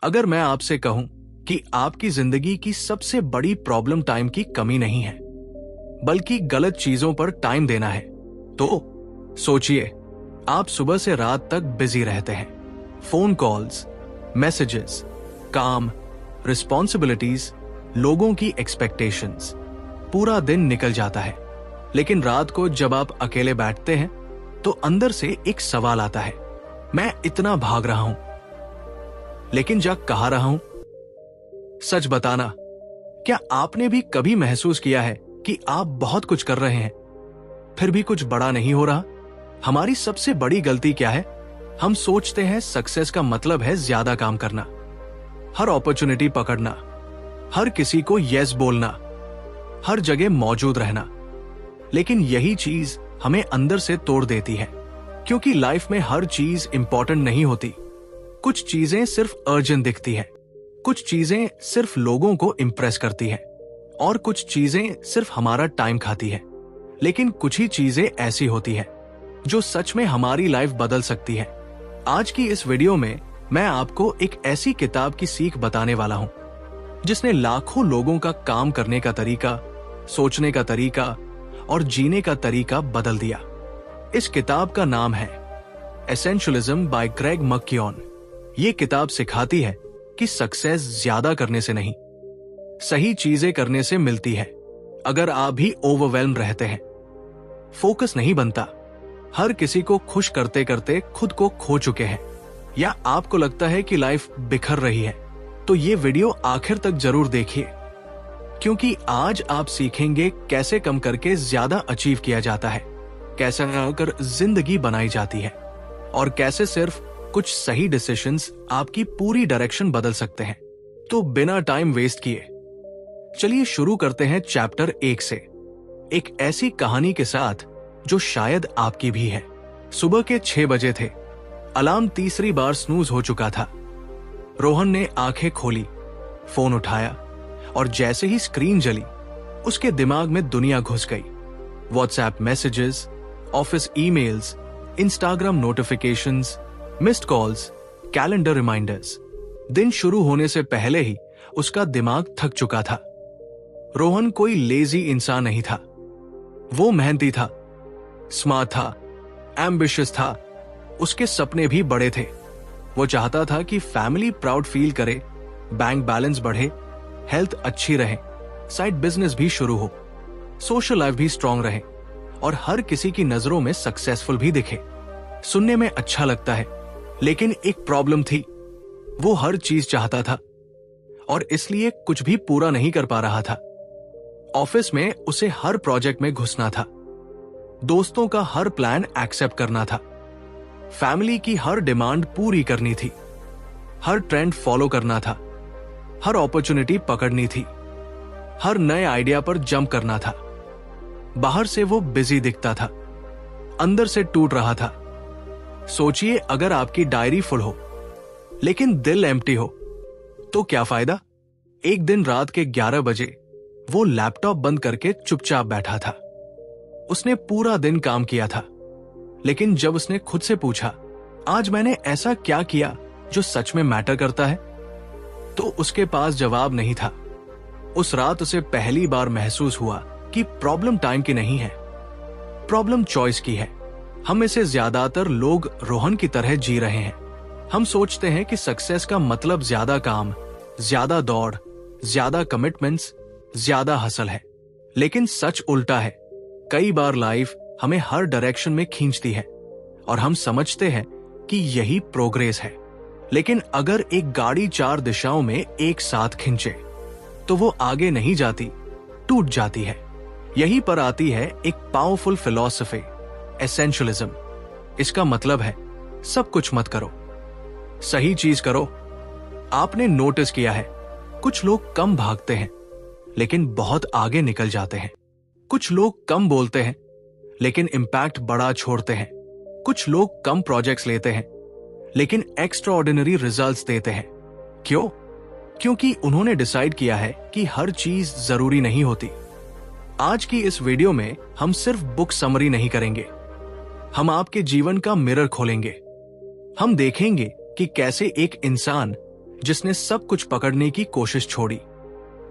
अगर मैं आपसे कहूं कि आपकी जिंदगी की सबसे बड़ी प्रॉब्लम टाइम की कमी नहीं है, बल्कि गलत चीजों पर टाइम देना है, तो सोचिए, आप सुबह से रात तक बिजी रहते हैं। फोन कॉल्स, मैसेजेस, काम, रिस्पॉन्सिबिलिटीज, लोगों की एक्सपेक्टेशंस, पूरा दिन निकल जाता है। लेकिन रात को जब आप अकेले बैठते हैं तो अंदर से एक सवाल आता है, मैं इतना भाग रहा हूं, लेकिन जा कहां रहा हूं? सच बताना, क्या आपने भी कभी महसूस किया है कि आप बहुत कुछ कर रहे हैं, फिर भी कुछ बड़ा नहीं हो रहा? हमारी सबसे बड़ी गलती क्या है? हम सोचते हैं सक्सेस का मतलब है ज्यादा काम करना, हर अपॉर्चुनिटी पकड़ना, हर किसी को यस बोलना, हर जगह मौजूद रहना। लेकिन यही चीज हमें अंदर से तोड़ देती है, क्योंकि लाइफ में हर चीज इंपॉर्टेंट नहीं होती। कुछ चीजें सिर्फ अर्जेंट दिखती है, कुछ चीजें सिर्फ लोगों को इंप्रेस करती है, और कुछ चीजें सिर्फ हमारा टाइम खाती है। लेकिन कुछ ही चीजें ऐसी होती है जो सच में हमारी लाइफ बदल सकती है। आज की इस वीडियो में मैं आपको एक ऐसी किताब की सीख बताने वाला हूं जिसने लाखों लोगों का काम करने का तरीका, सोचने का तरीका और जीने का तरीका बदल दिया। इस किताब का नाम है एसेंशियलिज्म बाय ग्रेग मक्योन। ये किताब सिखाती है कि सक्सेस ज्यादा करने से नहीं, सही चीजें करने से मिलती है। अगर आप भी ओवरवेल्म रहते हैं, फोकस नहीं बनता, हर किसी को खुश करते करते खुद को खो चुके हैं, या आपको लगता है कि लाइफ बिखर रही है, तो ये वीडियो आखिर तक जरूर देखिए, क्योंकि आज आप सीखेंगे कैसे कम करके ज्यादा अचीव किया जाता है, कैसे कर जिंदगी बनाई जाती है, और कैसे सिर्फ कुछ सही डिसीजंस आपकी पूरी डायरेक्शन बदल सकते हैं। तो बिना टाइम वेस्ट किए चलिए शुरू करते हैं चैप्टर 1 से, एक ऐसी कहानी के साथ जो शायद आपकी भी है। सुबह के 6 बजे थे, अलार्म तीसरी बार स्नूज हो चुका था। रोहन ने आंखें खोली, फोन उठाया, और जैसे ही स्क्रीन जली उसके दिमाग में दुनिया घुस गई। WhatsApp messages, office emails, Instagram notifications, missed calls, calendar reminders. दिन शुरू होने से पहले ही उसका दिमाग थक चुका था। रोहन कोई लेजी इंसान नहीं था, वो मेहनती था, स्मार्ट था, एम्बिशियस था, उसके सपने भी बड़े थे। वो चाहता था कि फैमिली प्राउड फील करे, बैंक बैलेंस बढ़े, हेल्थ अच्छी रहे, साइड बिजनेस भी शुरू हो, सोशल लाइफ भी स्ट्रांग रहे, और हर किसी की नजरों में सक्सेसफुल भी दिखे। सुनने में अच्छा लगता है, लेकिन एक प्रॉब्लम थी, वो हर चीज चाहता था और इसलिए कुछ भी पूरा नहीं कर पा रहा था। ऑफिस में उसे हर प्रोजेक्ट में घुसना था, दोस्तों का हर प्लान एक्सेप्ट करना था, फैमिली की हर डिमांड पूरी करनी थी, हर ट्रेंड फॉलो करना था, हर अपॉर्चुनिटी पकड़नी थी, हर नए आइडिया पर जंप करना था। बाहर से वो बिजी दिखता था, अंदर से टूट रहा था। सोचिए, अगर आपकी डायरी फुल हो लेकिन दिल एम्प्टी हो तो क्या फायदा? एक दिन रात के 11 बजे वो लैपटॉप बंद करके चुपचाप बैठा था। उसने पूरा दिन काम किया था, लेकिन जब उसने खुद से पूछा, आज मैंने ऐसा क्या किया जो सच में मैटर करता है, तो उसके पास जवाब नहीं था। उस रात उसे पहली बार महसूस हुआ कि प्रॉब्लम टाइम की नहीं है, प्रॉब्लम चॉइस की है। हम में से ज्यादातर लोग रोहन की तरह जी रहे हैं। हम सोचते हैं कि सक्सेस का मतलब ज्यादा काम, ज्यादा दौड़, ज्यादा कमिटमेंट्स, ज्यादा हसल है, लेकिन सच उल्टा है। कई बार लाइफ हमें हर डायरेक्शन में खींचती है और हम समझते हैं कि यही प्रोग्रेस है। लेकिन अगर एक गाड़ी 4 दिशाओं में एक साथ खींचे तो वो आगे नहीं जाती, टूट जाती है। यही पर आती है एक पावरफुल फिलॉसफी, एसेंशियलिज्म। इसका मतलब है सब कुछ मत करो, सही चीज करो। आपने नोटिस किया है, कुछ लोग कम भागते हैं लेकिन बहुत आगे निकल जाते हैं। कुछ लोग कम बोलते हैं लेकिन इंपैक्ट बड़ा छोड़ते हैं। कुछ लोग कम प्रोजेक्ट्स लेते हैं लेकिन एक्स्ट्राऑर्डिनरी रिजल्ट्स देते हैं। क्यों? क्योंकि उन्होंने डिसाइड किया है कि हर चीज जरूरी नहीं होती। आज की इस वीडियो में हम सिर्फ बुक समरी नहीं करेंगे, हम आपके जीवन का मिरर खोलेंगे। हम देखेंगे कि कैसे एक इंसान जिसने सब कुछ पकड़ने की कोशिश छोड़ी।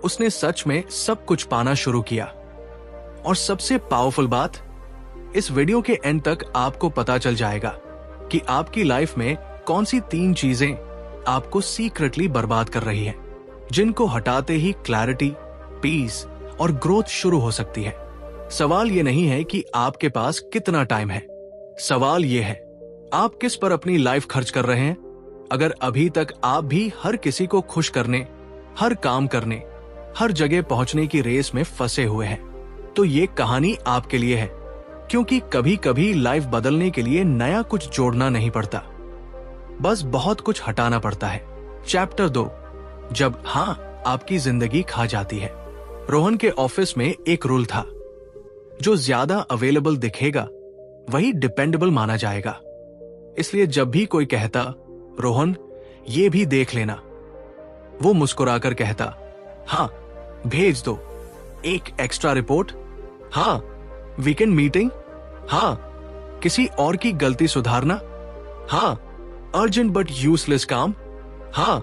उसने सच में सब कुछ पाना शुरू किया। और सबसे पावरफुल बात, इस वीडियो के एंड तक आपको पता चल जाएगा कि आपकी लाइफ में कौन सी 3 चीजें आपको सीक्रेटली बर्बाद कर रही है, जिनको हटाते ही क्लैरिटी, पीस और ग्रोथ शुरू हो सकती है। सवाल ये नहीं है कि आपके पास कितना टाइम है, सवाल ये है आप किस पर अपनी लाइफ खर्च कर रहे हैं। अगर अभी तक आप भी हर किसी को खुश करने, हर काम करने, हर जगह पहुंचने की रेस में फंसे हुए हैं, तो ये कहानी आपके लिए है। क्योंकि कभी कभी लाइफ बदलने के लिए नया कुछ जोड़ना नहीं पड़ता, बस बहुत कुछ हटाना पड़ता है। चैप्टर 2, जब हाँ आपकी जिंदगी खा जाती है। रोहन के ऑफिस में एक रूल था, जो ज्यादा अवेलेबल दिखेगा वही डिपेंडेबल माना जाएगा। इसलिए जब भी कोई कहता, रोहन ये भी देख लेना, वो मुस्कुराकर कहता, हाँ भेज दो। एक एक्स्ट्रा रिपोर्ट, हाँ वीकेंड मीटिंग, हाँ किसी और की गलती सुधारना, हाँ अर्जेंट बट यूजलेस काम, हाँ।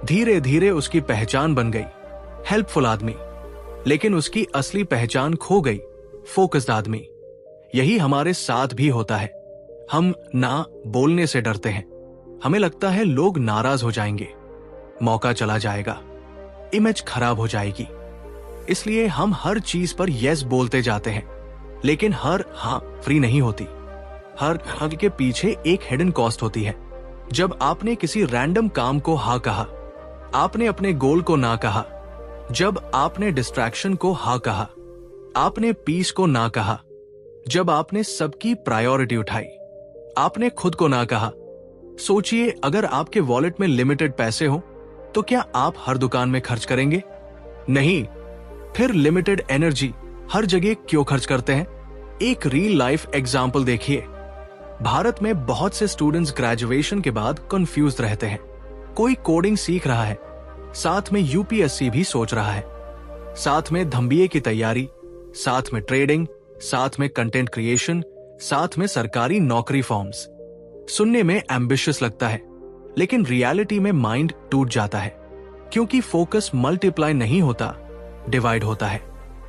धीरे धीरे उसकी पहचान बन गई, हेल्पफुल आदमी। लेकिन उसकी असली पहचान खो गई, फोकस्ड आदमी। यही हमारे साथ भी होता है। हम ना बोलने से डरते हैं। हमें लगता है लोग नाराज हो जाएंगे, मौका चला जाएगा, इमेज खराब हो जाएगी। इसलिए हम हर चीज पर यस बोलते जाते हैं। लेकिन हर हाँ फ्री नहीं होती। हर हाँ के पीछे एक हिडन कॉस्ट होती है। जब आपने किसी रैंडम काम को हाँ कहा, आपने अपने गोल को ना कहा, जब आपने डिस्ट्रैक्शन को हाँ कहा, आपने पीस को ना कहा, जब आपने सबकी प्रायोरिटी उठाई, आपने खुद को ना कहा। सोचिए, अगर आपके वॉलेट में लिमिटेड पैसे हो तो क्या आप हर दुकान में खर्च करेंगे? नहीं। फिर लिमिटेड एनर्जी हर जगह क्यों खर्च करते हैं? एक रियल लाइफ एग्जाम्पल देखिए। भारत में बहुत से स्टूडेंट्स ग्रेजुएशन के बाद कंफ्यूज रहते हैं। कोई कोडिंग सीख रहा है, साथ में यूपीएससी भी सोच रहा है, साथ में धमबीए की तैयारी, साथ में ट्रेडिंग, साथ में कंटेंट क्रिएशन, साथ में सरकारी नौकरी फॉर्म्स। सुनने में एम्बिशियस लगता है, लेकिन रियलिटी में माइंड टूट जाता है, क्योंकि फोकस मल्टीप्लाई नहीं होता, डिवाइड होता है।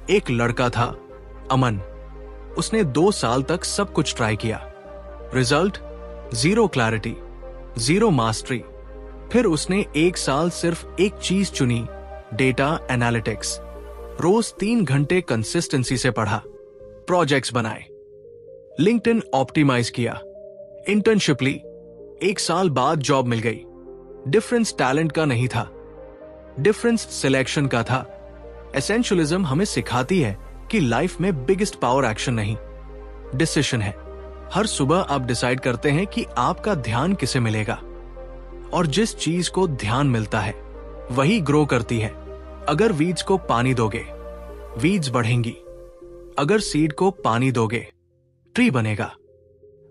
एक लड़का था, अमन। उसने 2 साल तक सब कुछ ट्राई किया। Result, 0 clarity, 0 mastery. फिर उसने 1 साल सिर्फ एक चीज चुनी, डेटा एनालिटिक्स। रोज 3 घंटे कंसिस्टेंसी से पढ़ा, प्रोजेक्ट्स बनाए, लिंक्डइन ऑप्टिमाइज किया, इंटर्नशिप ली। 1 साल बाद जॉब मिल गई। डिफरेंस टैलेंट का नहीं था, डिफरेंस सिलेक्शन का था। एसेंशियलिज्म हमें सिखाती है कि लाइफ में बिगेस्ट पावर एक्शन नहीं, डिसीजन है। हर सुबह आप डिसाइड करते हैं कि आपका ध्यान किसे मिलेगा, और जिस चीज को ध्यान मिलता है वही ग्रो करती है। अगर वीड्स को पानी दोगे, वीड्स बढ़ेंगी। अगर सीड को पानी दोगे, ट्री बनेगा।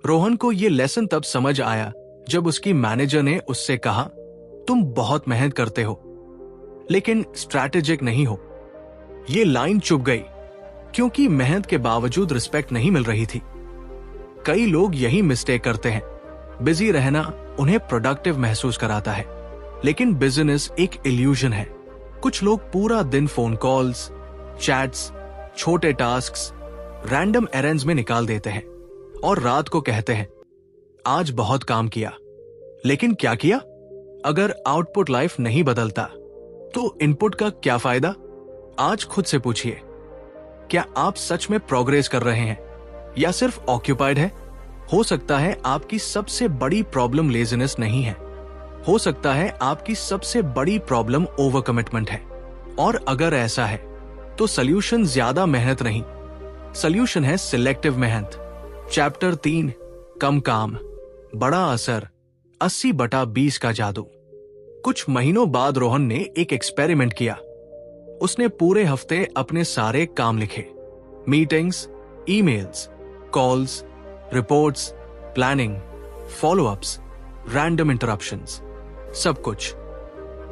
रोहन को यह लेसन तब समझ आया जब उसकी मैनेजर ने उससे कहा, तुम बहुत मेहनत करते हो लेकिन स्ट्रैटेजिक नहीं हो। ये लाइन चुभ गई, क्योंकि मेहनत के बावजूद रिस्पेक्ट नहीं मिल रही थी। कई लोग यही मिस्टेक करते हैं। बिजी रहना उन्हें प्रोडक्टिव महसूस कराता है, लेकिन बिजनेस एक इल्यूजन है। कुछ लोग पूरा दिन फोन कॉल्स, चैट्स, छोटे टास्क्स, रैंडम एरेंड्स में निकाल देते हैं और रात को कहते हैं, आज बहुत काम किया। लेकिन क्या किया? अगर आउटपुट लाइफ नहीं बदलता तो इनपुट का क्या फायदा? आज खुद से पूछिए, क्या आप सच में प्रोग्रेस कर रहे हैं या सिर्फ ऑक्यूपाइड है? हो सकता है आपकी सबसे बड़ी प्रॉब्लम लेजीनेस नहीं है, हो सकता है आपकी सबसे बड़ी प्रॉब्लम ओवर कमिटमेंट है। और अगर ऐसा है तो सॉल्यूशन ज्यादा मेहनत नहीं, सॉल्यूशन है सिलेक्टिव मेहनत। चैप्टर 3, कम काम, बड़ा असर, 80/20 का जादू। कुछ महीनों बाद रोहन ने एक एक्सपेरिमेंट किया। उसने पूरे हफ्ते अपने सारे काम लिखे, meetings, emails, calls, reports, planning, follow-ups, random interruptions, सब कुछ।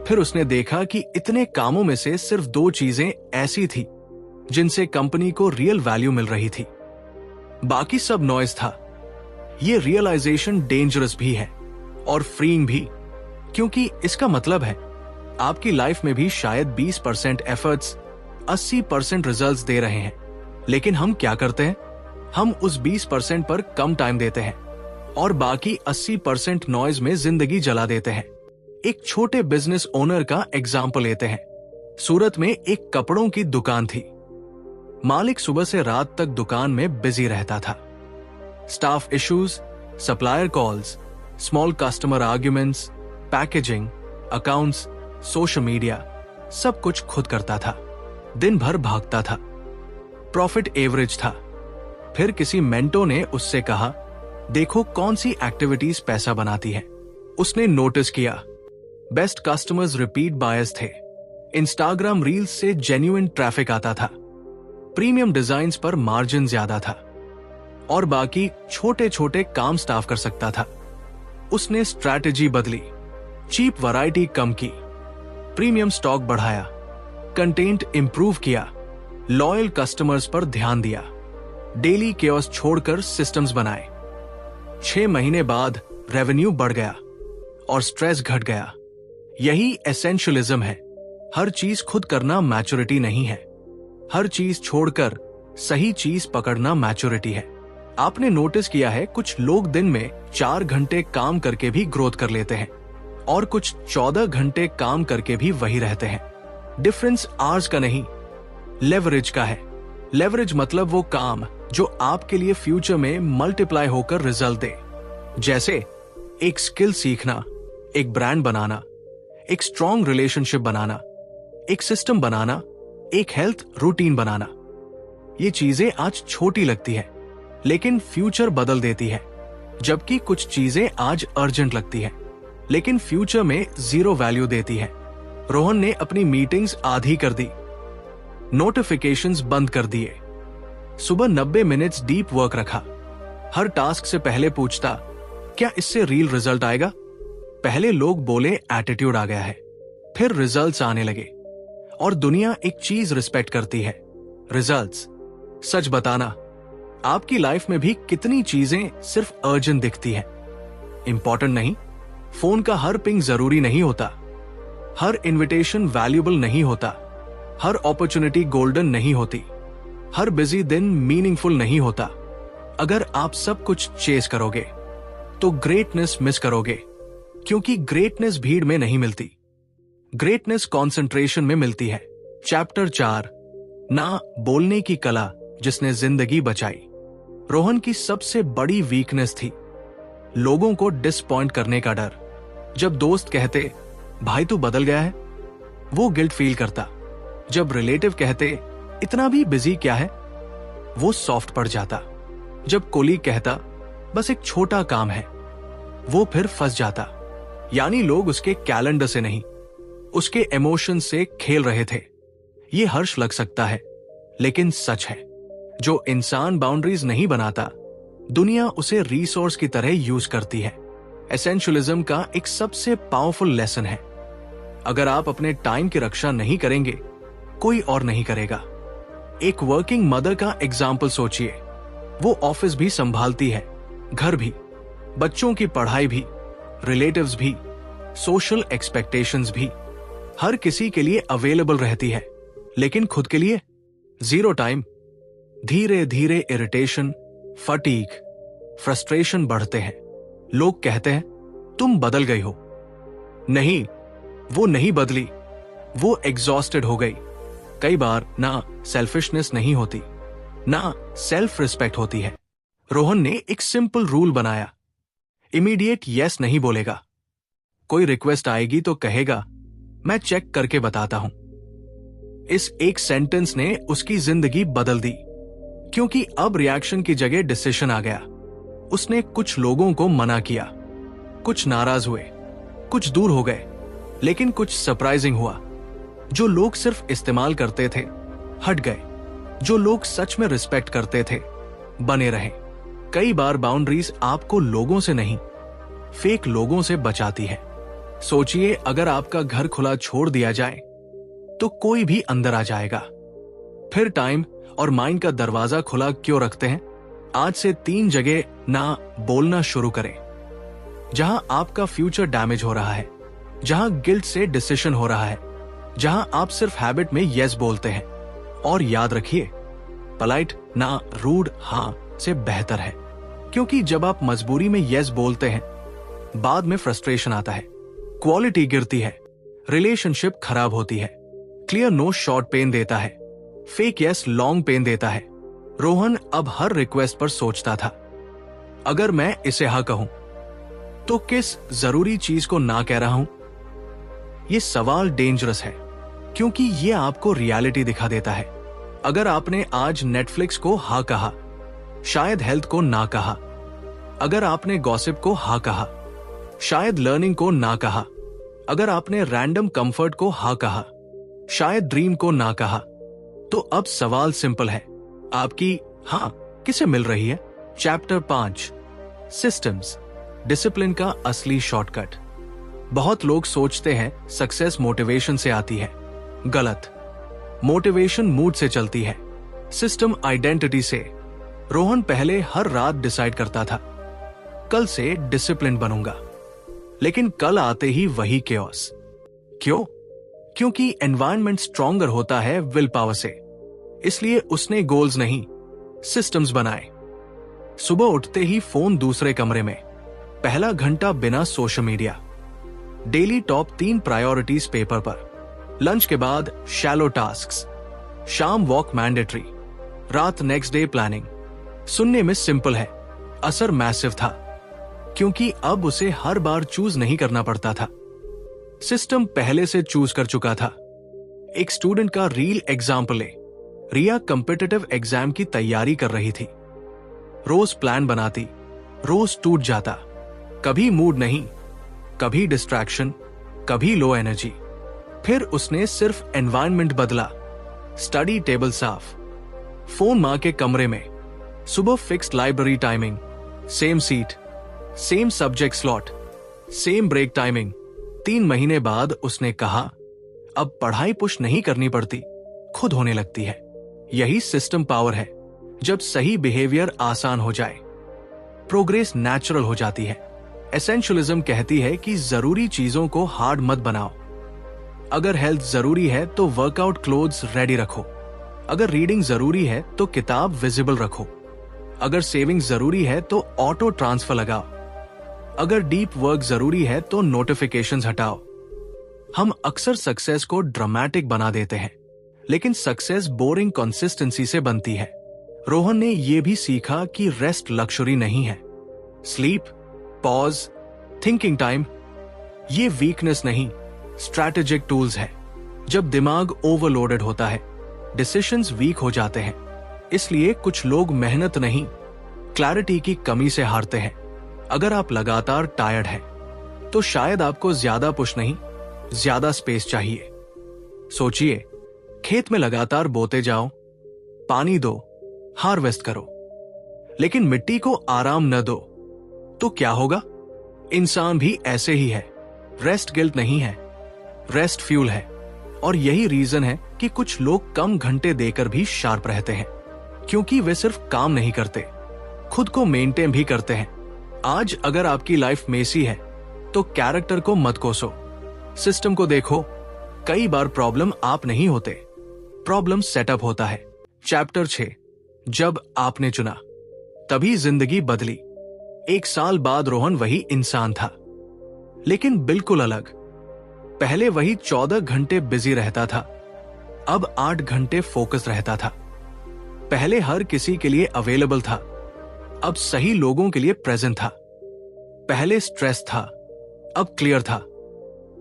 फिर उसने देखा कि इतने कामों में से सिर्फ 2 चीजें ऐसी थी जिनसे कंपनी को रियल वैल्यू मिल रही थी, बाकी सब नॉइज था। ये रियलाइजेशन डेंजरस भी है और फ्रीइंग भी। क्योंकि इसका मतलब है आपकी लाइफ में भी शायद 20% एफर्ट्स 80% रिजल्ट्स दे रहे हैं, लेकिन हम क्या करते हैं? हम उस 20% पर कम टाइम देते हैं और बाकी 80% नॉइज में जिंदगी जला देते हैं। एक छोटे बिजनेस ओनर का एग्जाम्पल लेते हैं। सूरत में एक कपड़ों की दुकान थी। मालिक सुबह से रात तक दुकान में बिजी रहता था। Staff issues, supplier calls, small customer arguments, packaging, accounts, social media, सब कुछ खुद करता था। दिन भर भागता था। प्रॉफिट एवरेज था। फिर किसी मेंटो ने उससे कहा, देखो कौन सी एक्टिविटीज पैसा बनाती है। उसने नोटिस किया बेस्ट कस्टमर्स रिपीट बायर्स थे। इंस्टाग्राम रील्स से जेन्युइन ट्रैफिक आता था। प्रीमियम डिजाइन्स पर मार्जिन ज्यादा था और बाकी छोटे छोटे काम स्टाफ कर सकता था। उसने स्ट्रैटेजी बदली, चीप वैरायटी कम की, प्रीमियम स्टॉक बढ़ाया, कंटेंट इंप्रूव किया, लॉयल कस्टमर्स पर ध्यान दिया, डेली केओस छोड़कर सिस्टम्स बनाए। 6 महीने बाद रेवेन्यू बढ़ गया और स्ट्रेस घट गया। यही एसेंशियलिज्म है। हर चीज खुद करना मैच्योरिटी नहीं है। हर चीज छोड़कर सही चीज पकड़ना मैच्योरिटी है। आपने नोटिस किया है कुछ लोग दिन में 4 घंटे काम करके भी ग्रोथ कर लेते हैं और कुछ 14 घंटे काम करके भी वही रहते हैं। डिफरेंस आवर्स का नहीं, लेवरेज का है। लेवरेज मतलब वो काम जो आपके लिए फ्यूचर में मल्टीप्लाई होकर रिजल्ट दे। जैसे एक स्किल सीखना, एक ब्रांड बनाना, एक स्ट्रॉन्ग रिलेशनशिप बनाना, एक सिस्टम बनाना, एक हेल्थ रूटीन बनाना। ये चीजें आज छोटी लगती है लेकिन फ्यूचर बदल देती है। जबकि कुछ चीजें आज अर्जेंट लगती है लेकिन फ्यूचर में 0 वैल्यू देती है। रोहन ने अपनी मीटिंग्स आधी कर दी, नोटिफिकेशंस बंद कर दिए, सुबह 90 मिनट्स डीप वर्क रखा। हर टास्क से पहले पूछता, क्या इससे रियल रिजल्ट आएगा? पहले लोग बोले एटीट्यूड आ गया है, फिर रिजल्ट्स आने लगे। और दुनिया एक चीज रिस्पेक्ट करती है, रिजल्ट्स। सच बताना, आपकी लाइफ में भी कितनी चीजें सिर्फ अर्जेंट दिखती है, इंपॉर्टेंट नहीं। फोन का हर पिंग जरूरी नहीं होता, हर इनविटेशन वैल्यूएबल नहीं होता, हर अपॉर्चुनिटी गोल्डन नहीं होती, हर बिजी दिन मीनिंगफुल नहीं होता। अगर आप सब कुछ चेस करोगे तो ग्रेटनेस मिस करोगे, क्योंकि ग्रेटनेस भीड़ में नहीं मिलती, ग्रेटनेस कंसंट्रेशन में मिलती है। चैप्टर 4, ना बोलने की कला जिसने जिंदगी बचाई। रोहन की सबसे बड़ी वीकनेस थी लोगों को डिसपॉइंट करने का डर। जब दोस्त कहते, भाई तू बदल गया है, वो गिल्ट फील करता। जब रिलेटिव कहते, इतना भी बिजी क्या है, वो सॉफ्ट पड़ जाता। जब कोलीग कहता, बस एक छोटा काम है, वो फिर फंस जाता। यानी लोग उसके कैलेंडर से नहीं, उसके इमोशन से खेल रहे थे। ये हर्ष लग सकता है लेकिन सच है। जो इंसान बाउंड्रीज नहीं बनाता, दुनिया उसे रिसोर्स की तरह यूज करती है। एसेंशियलिज्म का एक सबसे पावरफुल लेसन है, अगर आप अपने टाइम की रक्षा नहीं करेंगे, कोई और नहीं करेगा। एक वर्किंग मदर का एग्जाम्पल सोचिए। वो ऑफिस भी संभालती है, घर भी, बच्चों की पढ़ाई भी, रिलेटिव्स भी, सोशल एक्सपेक्टेशंस भी, हर किसी के लिए अवेलेबल रहती है, लेकिन खुद के लिए 0 टाइम। धीरे धीरे इरिटेशन, फटीग, फ्रस्ट्रेशन बढ़ते हैं। लोग कहते हैं, तुम बदल गई हो। नहीं, वो नहीं बदली, वो एग्जॉस्टेड हो गई। कई बार ना सेल्फिशनेस नहीं होती, ना सेल्फ रिस्पेक्ट होती है। रोहन ने एक सिंपल रूल बनाया, इमीडिएट यस नहीं बोलेगा। कोई रिक्वेस्ट आएगी तो कहेगा, मैं चेक करके बताता हूं। इस एक सेंटेंस ने उसकी जिंदगी बदल दी, क्योंकि अब रिएक्शन की जगह डिसीजन आ गया। उसने कुछ लोगों को मना किया, कुछ नाराज हुए, कुछ दूर हो गए, लेकिन कुछ सरप्राइजिंग हुआ। जो लोग सिर्फ इस्तेमाल करते थे, हट गए। जो लोग सच में रिस्पेक्ट करते थे, बने रहे। कई बार बाउंड्रीज आपको लोगों से नहीं, फेक लोगों से बचाती है। सोचिए, अगर आपका घर खुला छोड़ दिया जाए तो कोई भी अंदर आ जाएगा। फिर टाइम और माइंड का दरवाजा खुला क्यों रखते हैं? आज से 3 जगह ना बोलना शुरू करें जहां आपका फ्यूचर डैमेज हो रहा है। जहां गिल्ट से डिसीजन हो रहा है, जहां आप सिर्फ हैबिट में यस बोलते हैं। और याद रखिए, पोलाइट ना रूड हाँ से बेहतर है, क्योंकि जब आप मजबूरी में यस बोलते हैं, बाद में फ्रस्ट्रेशन आता है, क्वालिटी गिरती है, रिलेशनशिप खराब होती है। क्लियर नो शॉर्ट पेन देता है, फेक यस लॉन्ग पेन देता है। रोहन अब हर रिक्वेस्ट पर सोचता था, अगर मैं इसे हाँ कहूं तो किस जरूरी चीज को ना कह रहा हूं। यह सवाल डेंजरस है, क्योंकि यह आपको रियलिटी दिखा देता है। अगर आपने आज नेटफ्लिक्स को हाँ कहा, शायद हेल्थ को ना कहा। अगर आपने गॉसिप को हाँ कहा, शायद लर्निंग को ना कहा। अगर आपने रैंडम कंफर्ट को हाँ कहा, शायद ड्रीम को ना कहा। तो अब सवाल सिंपल है, आपकी हाँ किसे मिल रही है? चैप्टर 5, सिस्टम्स, डिसिप्लिन का असली शॉर्टकट। बहुत लोग सोचते हैं सक्सेस मोटिवेशन से आती है। गलत। मोटिवेशन मूड से चलती है, सिस्टम आइडेंटिटी से। रोहन पहले हर रात डिसाइड करता था, कल से डिसिप्लिन बनूंगा, लेकिन कल आते ही वही केओस। क्यों? क्योंकि एनवायरनमेंट स्ट्रॉन्गर होता है विल पावर से। इसलिए उसने गोल्स नहीं, सिस्टम्स बनाए। सुबह उठते ही फोन दूसरे कमरे में, पहला घंटा बिना social media, daily top 3 priorities paper पर, लंच के बाद शैलो टास्क्स, शाम वॉक मैंडेटरी, रात नेक्स्ट डे प्लानिंग। सुनने में सिंपल है, असर मैसिव था, क्योंकि अब उसे हर बार चूज नहीं करना पड़ता था। सिस्टम पहले से चूज कर चुका था। एक स्टूडेंट का रियल एग्जाम्पल ले। रिया कॉम्पिटिटिव एग्जाम की तैयारी कर रही थी। रोज प्लान बनाती, रोज टूट जाता, कभी मूड नहीं, कभी डिस्ट्रैक्शन, कभी लो एनर्जी। फिर उसने सिर्फ एनवायरनमेंट बदला, स्टडी टेबल साफ, फोन मां के कमरे में, सुबह fixed library timing, same seat, same subject slot, same break timing. 3 महीने बाद उसने कहा, अब पढ़ाई पुश नहीं करनी पड़ती, खुद होने लगती है। यही सिस्टम पावर है। जब सही बिहेवियर आसान हो जाए, प्रोग्रेस नेचुरल हो जाती है। एसेंशियलिज्म कहती है कि जरूरी चीजों को हार्ड मत बनाओ। अगर हेल्थ जरूरी है तो वर्कआउट क्लोथ्स रेडी रखो। अगर रीडिंग जरूरी है तो किताब विजिबल रखो। अगर सेविंग जरूरी है तो ऑटो ट्रांसफर लगाओ। अगर डीप वर्क जरूरी है तो नोटिफिकेशंस हटाओ। हम अक्सर सक्सेस को ड्रामेटिक बना देते हैं, लेकिन सक्सेस बोरिंग कंसिस्टेंसी से बनती है। रोहन ने यह भी सीखा कि रेस्ट लक्जरी नहीं है। स्लीप, पॉज, थिंकिंग टाइम, ये वीकनेस नहीं, स्ट्रैटेजिक टूल्स है। जब दिमाग ओवरलोडेड होता है, डिसीजंस वीक हो जाते हैं। इसलिए कुछ लोग मेहनत नहीं, क्लैरिटी की कमी से हारते हैं। अगर आप लगातार टायर्ड हैं, तो शायद आपको ज्यादा पुश नहीं, ज्यादा स्पेस चाहिए। सोचिए, खेत में लगातार बोते जाओ, पानी दो, हार्वेस्ट करो, लेकिन मिट्टी को आराम न दो, तो क्या होगा? इंसान भी ऐसे ही है। रेस्ट गिल्ट नहीं है, रेस्ट फ्यूल है। और यही रीजन है कि कुछ लोग कम घंटे देकर भी शार्प रहते हैं, क्योंकि वे सिर्फ काम नहीं करते, खुद को मेंटेन भी करते हैं। आज अगर आपकी लाइफ मेसी है, तो कैरेक्टर को मत कोसो, सिस्टम को देखो। कई बार प्रॉब्लम आप नहीं होते, प्रॉब्लम सेटअप होता है। चैप्टर 6, जब आपने चुना तभी जिंदगी बदली। 1 साल बाद रोहन वही इंसान था, लेकिन बिल्कुल अलग। पहले वही 14 घंटे बिजी रहता था, अब 8 घंटे फोकस रहता था। पहले हर किसी के लिए अवेलेबल था, अब सही लोगों के लिए प्रेजेंट था। पहले स्ट्रेस था, अब क्लियर था।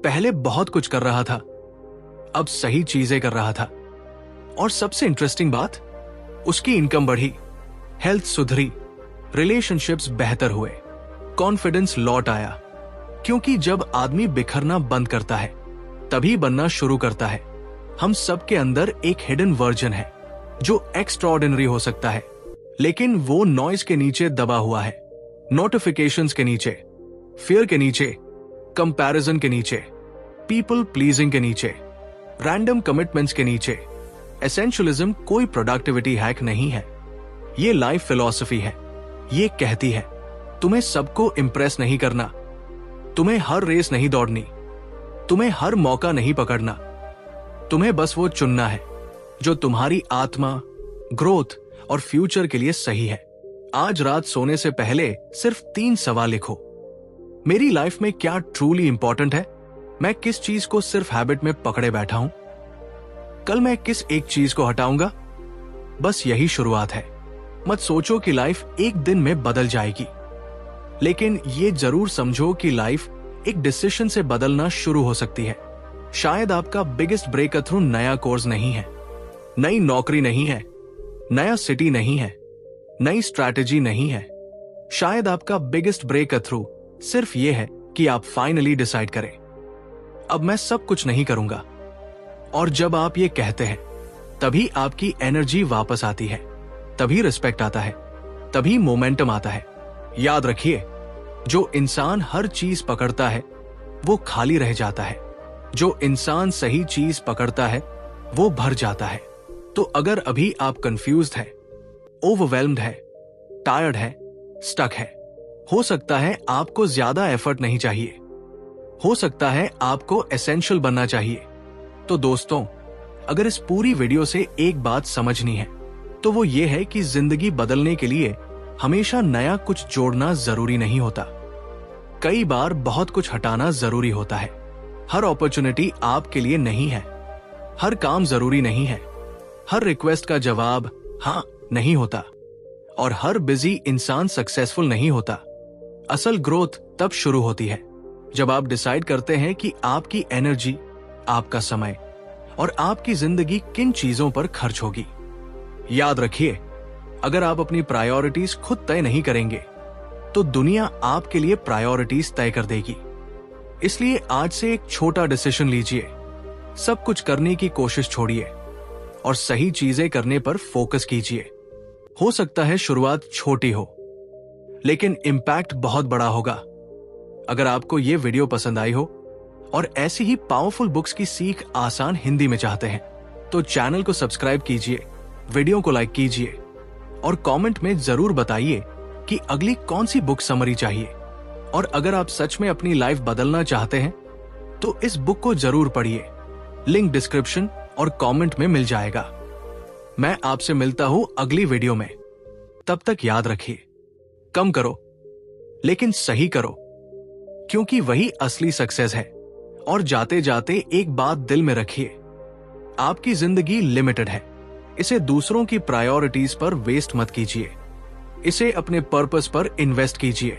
पहले बहुत कुछ कर रहा था, अब सही चीजें कर रहा था। और सबसे इंटरेस्टिंग बात, उसकी इनकम बढ़ी, हेल्थ सुधरी, रिलेशनशिप्स बेहतर हुए, कॉन्फिडेंस लौट आया। क्योंकि जब आदमी बिखरना बंद करता है, तभी बनना शुरू करता है। हम सबके अंदर एक हिडन वर्जन है, जो एक्स्ट्राऑर्डिनरी हो सकता है, लेकिन वो नॉइज के नीचे दबा हुआ है। नोटिफिकेशंस के नीचे, फियर के नीचे, कंपैरिजन के नीचे, पीपल प्लीजिंग के नीचे, रैंडम कमिटमेंट्स के नीचे। एसेंशियलिज्म कोई प्रोडक्टिविटी हैक नहीं है, ये लाइफ फिलॉसफी है। ये कहती है, तुम्हें सबको इंप्रेस नहीं करना, तुम्हें हर रेस नहीं दौड़नी, तुम्हें हर मौका नहीं पकड़ना, तुम्हें बस वो चुनना है जो तुम्हारी आत्मा, ग्रोथ और फ्यूचर के लिए सही है। आज रात सोने से पहले सिर्फ 3 सवाल लिखो। मेरी लाइफ में क्या ट्रूली इंपॉर्टेंट है? मैं किस चीज को सिर्फ हैबिट में पकड़े बैठा हूं? कल मैं किस एक चीज को हटाऊंगा? बस यही शुरुआत है। मत सोचो कि लाइफ एक दिन में बदल जाएगी, लेकिन ये जरूर समझो कि लाइफ एक डिसीजन से बदलना शुरू हो सकती है। शायद आपका बिगेस्ट ब्रेक थ्रू नया कोर्स नहीं है, नई नौकरी नहीं है, नया सिटी नहीं है, नई स्ट्रैटेजी नहीं है। शायद आपका बिगेस्ट ब्रेक थ्रू सिर्फ ये है कि आप फाइनली डिसाइड करें, अब मैं सब कुछ नहीं करूंगा। और जब आप ये कहते हैं, तभी आपकी एनर्जी वापस आती है, तभी रिस्पेक्ट आता है, तभी मोमेंटम आता है। याद रखिए, जो इंसान हर चीज पकड़ता है वो खाली रह जाता है, जो इंसान सही चीज पकड़ता है वो भर जाता है। तो अगर अभी आप कंफ्यूज्ड है, ओवरवेल्म्ड है, टायर्ड है, स्टक है, हो सकता है आपको ज्यादा एफर्ट नहीं चाहिए, हो सकता है आपको एसेंशियल बनना चाहिए। तो दोस्तों, अगर इस पूरी वीडियो से एक बात समझनी है तो वो ये है कि जिंदगी बदलने के लिए हमेशा नया कुछ जोड़ना जरूरी नहीं होता। कई बार बहुत कुछ हटाना जरूरी होता है। हर अपॉर्चुनिटी आपके लिए नहीं है, हर काम जरूरी नहीं है, हर रिक्वेस्ट का जवाब हाँ नहीं होता, और हर बिजी इंसान सक्सेसफुल नहीं होता। असल ग्रोथ तब शुरू होती है जब आप डिसाइड करते हैं कि आपकी एनर्जी, आपका समय और आपकी जिंदगी किन चीजों पर खर्च होगी। याद रखिए, अगर आप अपनी प्रायोरिटीज खुद तय नहीं करेंगे तो दुनिया आपके लिए प्रायोरिटीज तय कर देगी। इसलिए आज से एक छोटा डिसीजन लीजिए, सब कुछ करने की कोशिश छोड़िए और सही चीजें करने पर फोकस कीजिए। हो सकता है शुरुआत छोटी हो, लेकिन इंपैक्ट बहुत बड़ा होगा। अगर आपको यह वीडियो पसंद आई हो और ऐसी ही पावरफुल बुक्स की सीख आसान हिंदी में चाहते हैं तो चैनल को सब्सक्राइब कीजिए, वीडियो को लाइक कीजिए और कमेंट में जरूर बताइए कि अगली कौन सी बुक समरी चाहिए। और अगर आप सच में अपनी लाइफ बदलना चाहते हैं तो इस बुक को जरूर पढ़िए, लिंक डिस्क्रिप्शन और कमेंट में मिल जाएगा। मैं आपसे मिलता हूं अगली वीडियो में। तब तक याद रखिए, कम करो लेकिन सही करो, क्योंकि वही असली सक्सेस है। और जाते जाते एक बात दिल में रखिए, आपकी जिंदगी लिमिटेड है, इसे दूसरों की प्रायोरिटीज पर वेस्ट मत कीजिए, इसे अपने पर्पस पर इन्वेस्ट कीजिए।